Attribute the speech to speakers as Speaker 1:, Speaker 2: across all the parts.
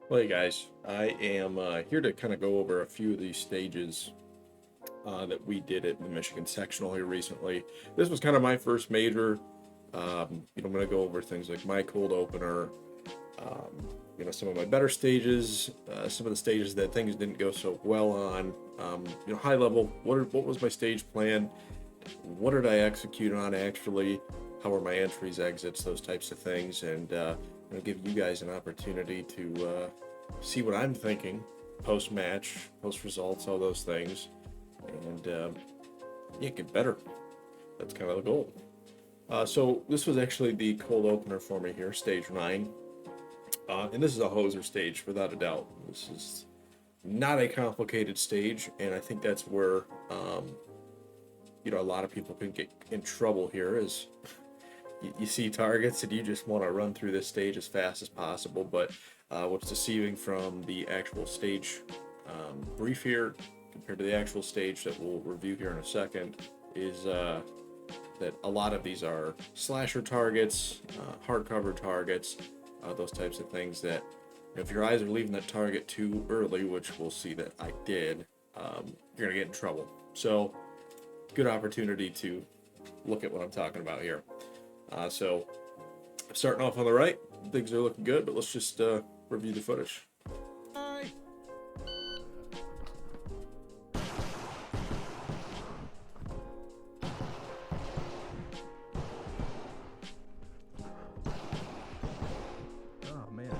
Speaker 1: Well, hey guys, I am here to kind of go over a few of these stages that we did at the Michigan Sectional here recently. This was kind of my first major. I'm going to go over things like my cold opener, some of my better stages, some of the stages that things didn't go so well on. High level, what was my stage plan? What did I execute on actually? How were my entries, exits, those types of things? And I'm going to give you guys an opportunity to see what I'm thinking post-match, post-results, all those things. And get better. That's kind of the goal. So this was actually the cold opener for me here, stage 9. And this is a hoser stage, without a doubt. This is not a complicated stage, and I think that's where a lot of people can get in trouble here is you see targets and you just want to run through this stage as fast as possible, but what's deceiving from the actual stage brief here compared to the actual stage that we'll review here in a second is that a lot of these are slasher targets, hardcover targets, those types of things that if your eyes are leaving that target too early, which we'll see that I did, you're going to get in trouble. So good opportunity to look at what I'm talking about here. So starting off on the right, things are looking good, but let's just review the footage.
Speaker 2: Oh man.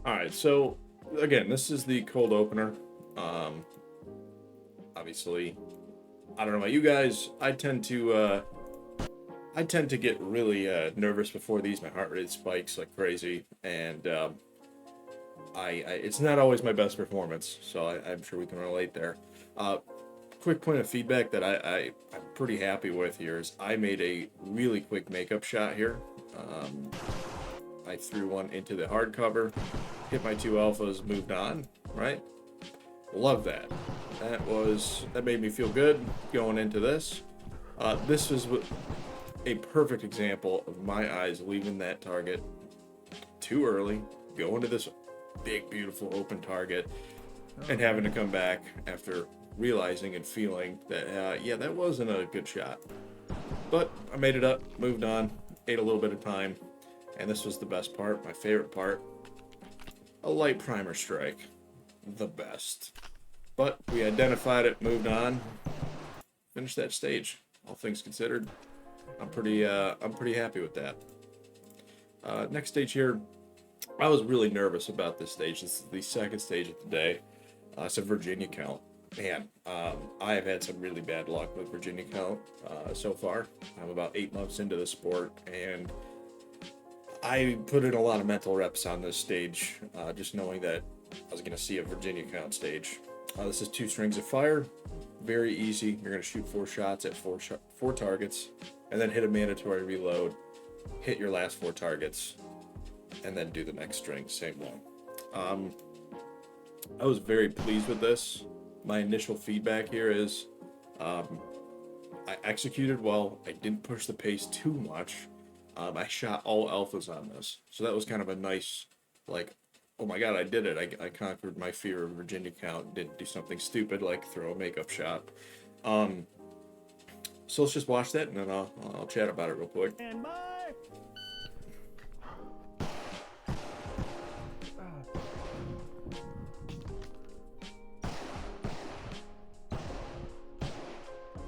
Speaker 1: All right, so again, this is the cold opener. Obviously, I don't know about you guys. I tend to get really nervous before these. My heart rate spikes like crazy, and it's not always my best performance. So I'm sure we can relate there. Quick point of feedback that I'm pretty happy with here is I made a really quick makeup shot here. I threw one into the hardcover, hit my 2 alphas, moved on, right? Love that. That made me feel good going into this. This was a perfect example of my eyes leaving that target too early, going to this big, beautiful open target, and having to come back after realizing and feeling that, that wasn't a good shot. But I made it up, moved on, ate a little bit of time, and this was the best part, my favorite part. A light primer strike. The best. But we identified it, moved on, finished that stage. All things considered, I'm pretty happy with that. Next stage here, I was really nervous about this stage. This is the second stage of the day. It's a Virginia count. Man, I have had some really bad luck with Virginia count so far. I'm about 8 months into the sport, and I put in a lot of mental reps on this stage, just knowing that I was going to see a Virginia count stage. This is 2 strings of fire. Very easy. You're going to shoot 4 shots at 4 targets, and then hit a mandatory reload, hit your last 4 targets, and then do the next string, same way. I was very pleased with this. My initial feedback here is I executed well. I didn't push the pace too much. I shot all alphas on this. So that was kind of a nice, like, oh my god, I did it. I conquered my fear of Virginia count. Didn't do something stupid like throw a makeup shot. So let's just watch that, and then I'll chat about it real quick.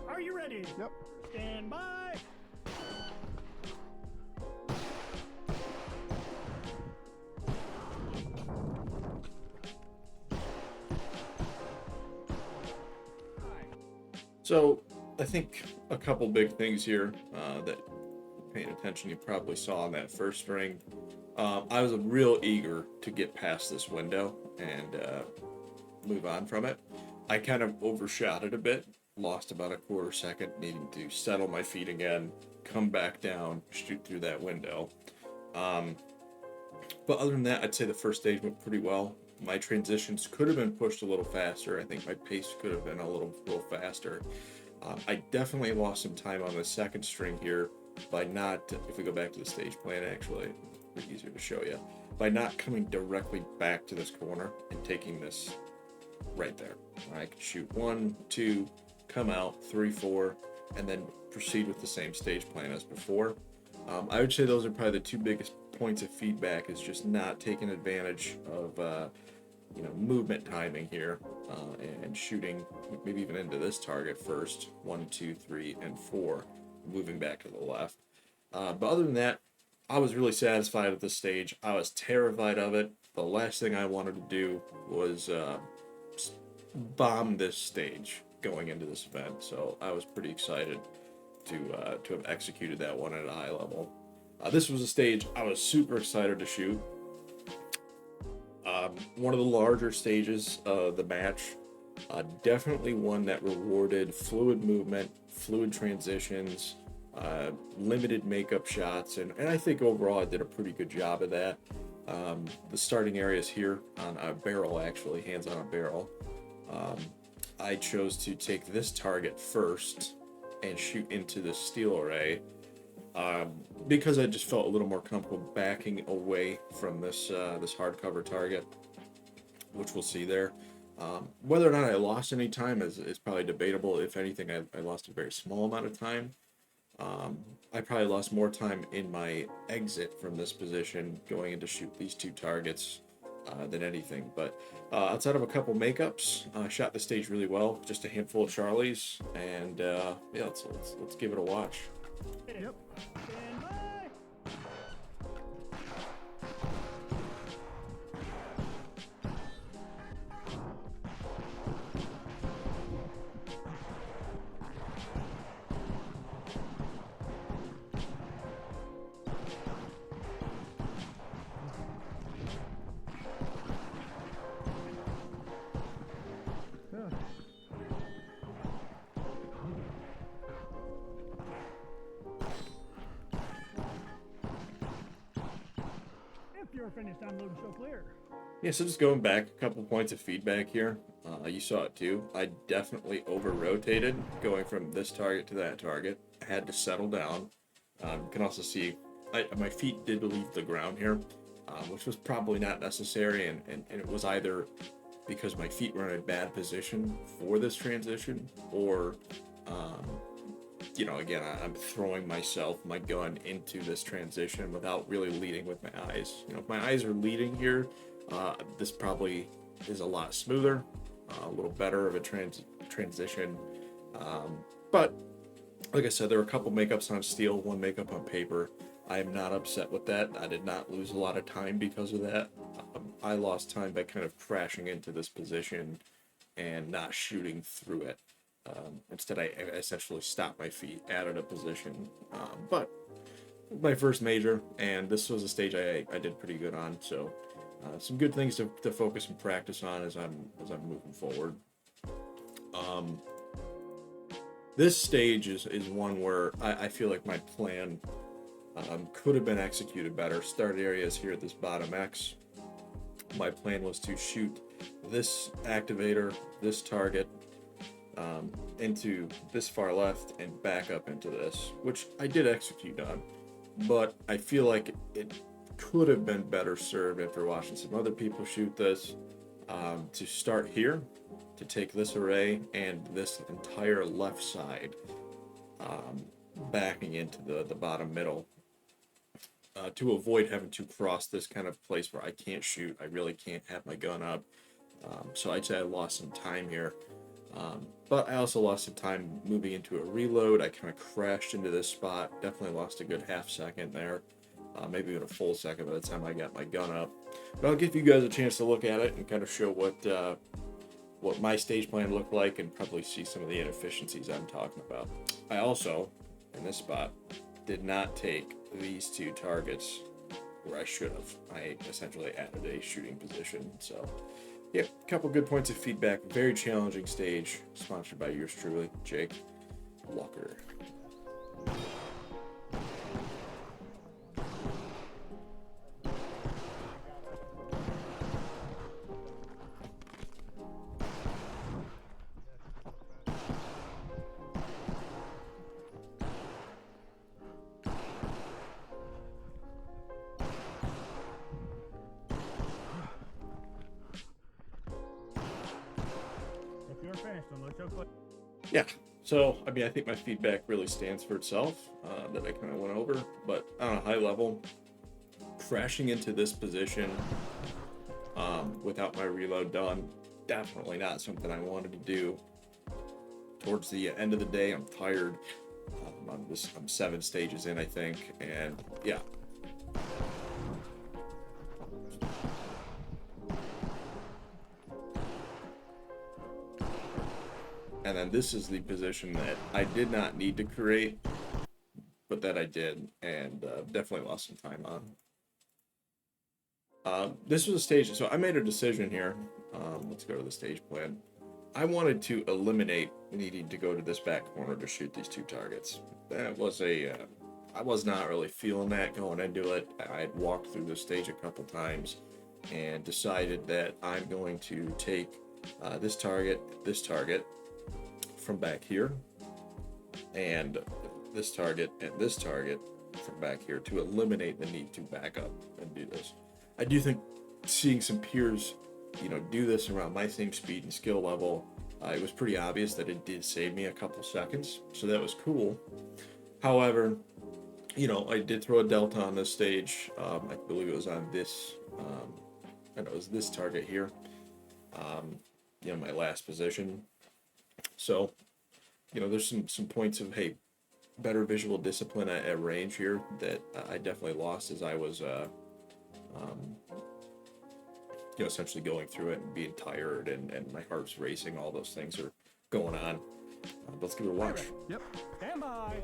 Speaker 3: Are you ready?
Speaker 2: Yep.
Speaker 3: Stand by.
Speaker 1: So I think a couple big things here that paying attention you probably saw on that first string. I was real eager to get past this window and move on from it. I kind of overshot it a bit, lost about a quarter second, needing to settle my feet again, come back down, shoot through that window. But other than that, I'd say the first stage went pretty well. My transitions could have been pushed a little faster. I think my pace could have been a little faster. I definitely lost some time on the second string here by not, if we go back to the stage plan, actually, it's easier to show you, by not coming directly back to this corner and taking this right there. I could shoot 1, 2, come out, 3, 4, and then proceed with the same stage plan as before. I would say those are probably the two biggest points of feedback, is just not taking advantage of movement timing here, and shooting maybe even into this target first, 1, 2, 3, and 4, moving back to the left. But other than that, I was really satisfied with this stage. I was terrified of it. The last thing I wanted to do was bomb this stage going into this event, so I was pretty excited to have executed that one at a high level. This was a stage I was super excited to shoot. One of the larger stages of the match, definitely one that rewarded fluid movement, fluid transitions, limited makeup shots, and I think overall I did a pretty good job of that. The starting areas here on a barrel, actually, hands on a barrel. I chose to take this target first and shoot into the steel array, because I just felt a little more comfortable backing away from this hardcover target, which we'll see there. Whether or not I lost any time is probably debatable. If anything, I lost a very small amount of time. I probably lost more time in my exit from this position going in to shoot these two targets than anything. But outside of a couple makeups, shot the stage really well. Just a handful of Charlies, and yeah, let's give it a watch.
Speaker 3: Yep. Stand by. If you're finished, I'm loading show clear.
Speaker 1: Yeah, so just going back, a couple points of feedback here. You saw it too. I definitely over-rotated going from this target to that target. I had to settle down. You can also see my feet did leave the ground here, which was probably not necessary, and it was either because my feet were in a bad position for this transition, or again, I'm throwing my gun into this transition without really leading with my eyes. If my eyes are leading here, this probably is a lot smoother, a little better of a transition. But like I said, there were a couple makeups on steel, one makeup on paper. I am not upset with that. I did not lose a lot of time because of that. I lost time by kind of crashing into this position and not shooting through it. Instead, I essentially stopped my feet, added a position. But my first major, and this was a stage I did pretty good on. So some good things to focus and practice on as I'm moving forward. This stage is one where I feel like my plan could have been executed better. Start areas here at this bottom X. My plan was to shoot this activator, this target, into this far left and back up into this, which I did execute on, but I feel like it could have been better served after watching some other people shoot this, to start here, to take this array and this entire left side, backing into the bottom middle, to avoid having to cross this kind of place where I can't shoot. I really can't have my gun up. So I'd say I lost some time here. But I also lost some time moving into a reload. I kind of crashed into this spot. Definitely lost a good half second there. Maybe even a full second by the time I got my gun up. But I'll give you guys a chance to look at it and kind of show what my stage plan looked like, and probably see some of the inefficiencies I'm talking about. I also, in this spot, did not take these two targets where I should have. I essentially added a shooting position. So yeah, a couple good points of feedback. Very challenging stage, sponsored by yours truly, Jake Walker.
Speaker 3: show clear.
Speaker 1: Yeah. So, I mean, I think my feedback really stands for itself, that I kind of went over, but on a high level, crashing into this position, without my reload done, definitely not something I wanted to do. Towards the end of the day, I'm tired. I'm 7 stages in, I think, and yeah. And then this is the position that I did not need to create, but that I did, and definitely lost some time on. This was a stage, so I made a decision here. Let's go to the stage plan. I wanted to eliminate needing to go to this back corner to shoot these 2 targets. That was I was not really feeling that going into it. I had walked through the stage a couple times and decided that I'm going to take this target from back here, and this target from back here to eliminate the need to back up and do this. I do think seeing some peers, do this around my same speed and skill level, it was pretty obvious that it did save me a couple seconds, so that was cool. However, I did throw a delta on this stage. I believe it was on this, and it was this target here, my last position. So, there's some points of, hey, better visual discipline at range here that I definitely lost as I was, essentially going through it and being tired and my heart's racing. All those things are going on. Let's give it a watch.
Speaker 2: Yep.
Speaker 3: Stand by.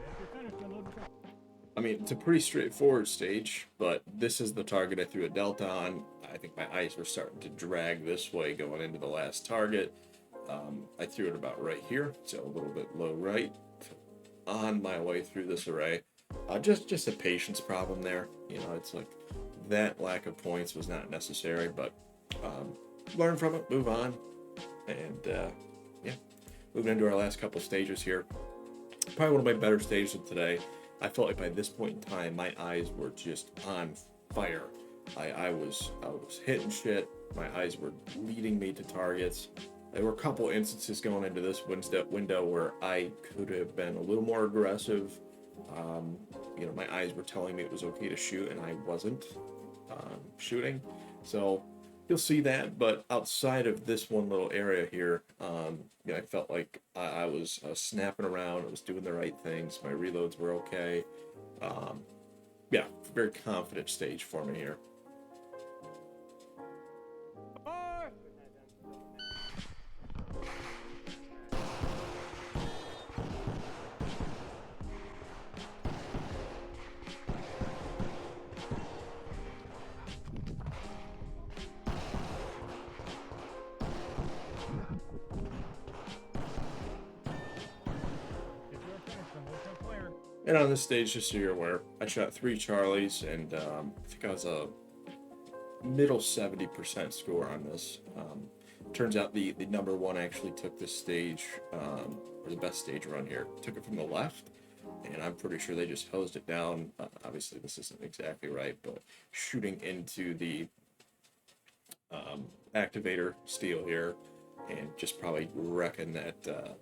Speaker 3: If you're finished, unload the show.
Speaker 1: I mean, it's a pretty straightforward stage, but this is the target I threw a delta on. I think my eyes were starting to drag this way going into the last target. I threw it about right here, so a little bit low right on my way through this array. Just a patience problem there. It's like that lack of points was not necessary, but learn from it, move on, and yeah, moving into our last couple stages here. Probably one of my better stages of today. I felt like by this point in time, my eyes were just on fire. I was hitting shit. My eyes were leading me to targets. There were a couple instances going into this window where I could have been a little more aggressive. My eyes were telling me it was okay to shoot, and I wasn't shooting. So you'll see that. But outside of this one little area here, I felt like I was snapping around. I was doing the right things. My reloads were okay. Yeah, very confident stage for me here.
Speaker 3: Fire. If you're finished, unload the show clear.
Speaker 1: And on this stage, just so you're aware, I shot 3 Charlies, and I think I was a middle 70% score on this. Turns out the number one actually took this stage, or the best stage run here, took it from the left, and I'm pretty sure they just hosed it down. Obviously, this isn't exactly right, but shooting into the activator steel here, and just probably reckon that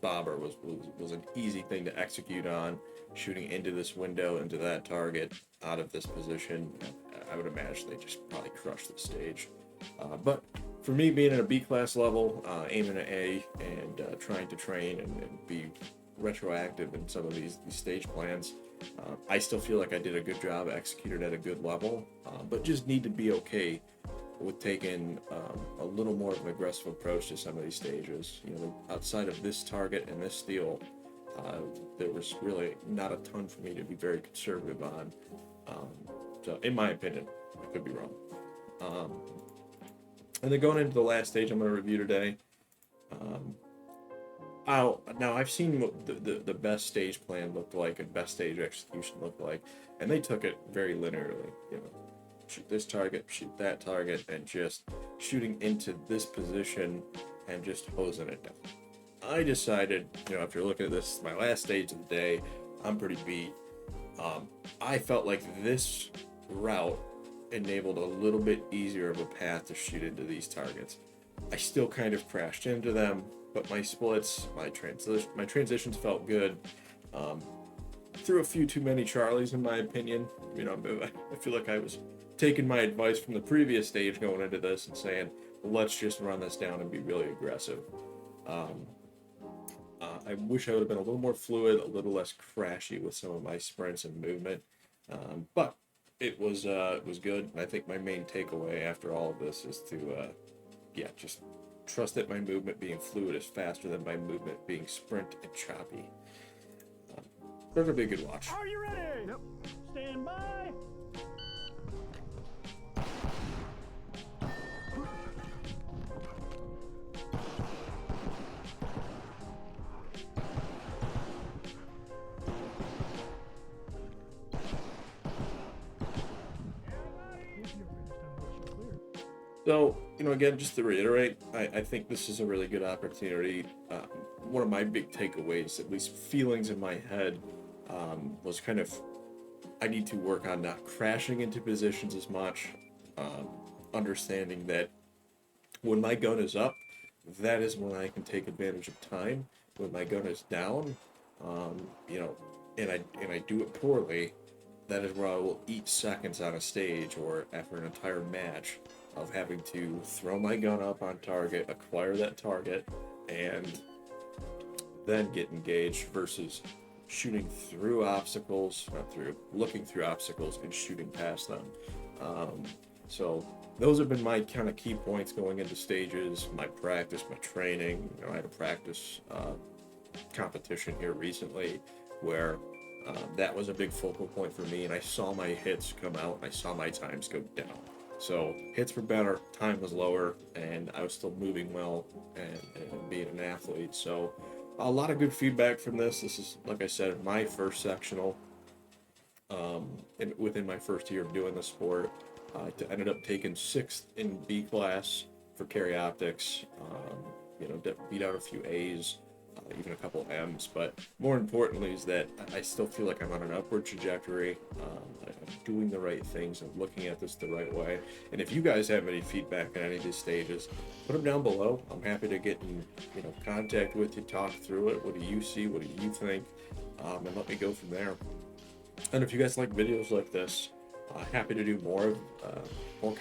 Speaker 1: bobber was an easy thing to execute on. Shooting into this window, into that target, out of this position, I would imagine they just probably crushed the stage. But for me, being in a B class level, aiming at A, and trying to train and be retroactive in some of these stage plans, I still feel like I did a good job, executed at a good level, but just need to be okay with taking a little more of an aggressive approach to some of these stages. Outside of this target and this steel, there was really not a ton for me to be very conservative on. So in my opinion, I could be wrong. And then going into the last stage I'm going to review today, Now I've seen what the best stage plan looked like and best stage execution looked like, and they took it very linearly. You know, shoot this target, shoot that target, and just shooting into this position and just hosing it down. I decided, you know, after looking at this, my last stage of the day, I'm pretty beat. I felt like this route enabled a little bit easier of a path to shoot into these targets. I still kind of crashed into them, but my splits, my transitions felt good. Threw a few too many Charlies in my opinion. You know, I feel like I was taking my advice from the previous stage going into this and saying, let's just run this down and be really aggressive. I wish I would have been a little more fluid, a little less crashy with some of my sprints and movement, but it was good. And I think my main takeaway after all of this is to, just trust that my movement being fluid is faster than my movement being sprint and choppy. That'll be a good watch.
Speaker 3: Are you ready? Yep. Stand by.
Speaker 1: So, you know, again, just to reiterate, I think this is a really good opportunity. One of my big takeaways, at least feelings in my head, was kind of, I need to work on not crashing into positions as much, understanding that when my gun is up, that is when I can take advantage of time. When my gun is down, and I do it poorly, that is where I will eat seconds on a stage or after an entire match of having to throw my gun up on target, acquire that target, and then get engaged versus shooting through obstacles, looking through obstacles and shooting past them. So those have been my kind of key points going into stages, my practice, my training. You know, I had a practice competition here recently where that was a big focal point for me, and I saw my hits come out and I saw my times go down. So hits were better, time was lower, and I was still moving well and being an athlete. So a lot of good feedback from this. This is, like I said, my first sectional within my first year of doing the sport. I ended up taking 6th in B class for carry optics, beat out a few A's, even a couple M's, but more importantly is that I still feel like I'm on an upward trajectory. I'm doing the right things and looking at this the right way. And if you guys have any feedback on any of these stages, put them down below. I'm happy to get in contact with you, talk through it. What do you see? What do you think? And let me go from there. And if you guys like videos like this, happy to do more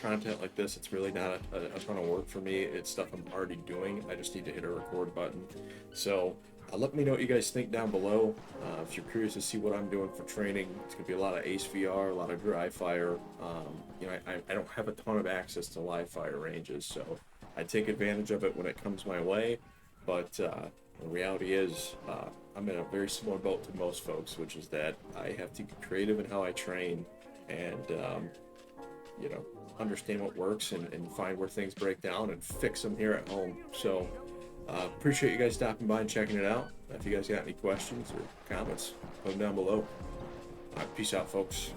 Speaker 1: content like this. It's really not a ton of work for me. It's stuff I'm already doing. I just need to hit a record button. So let me know what you guys think down below. If you're curious to see what I'm doing for training, it's gonna be a lot of AceVR, a lot of dry fire. I don't have a ton of access to live fire ranges, so I take advantage of it when it comes my way. But the reality is, I'm in a very similar boat to most folks, which is that I have to get creative in how I train and understand what works and find where things break down and fix them here at home. So appreciate you guys stopping by and checking it out. If you guys got any questions or comments, put them down below. Peace out, folks.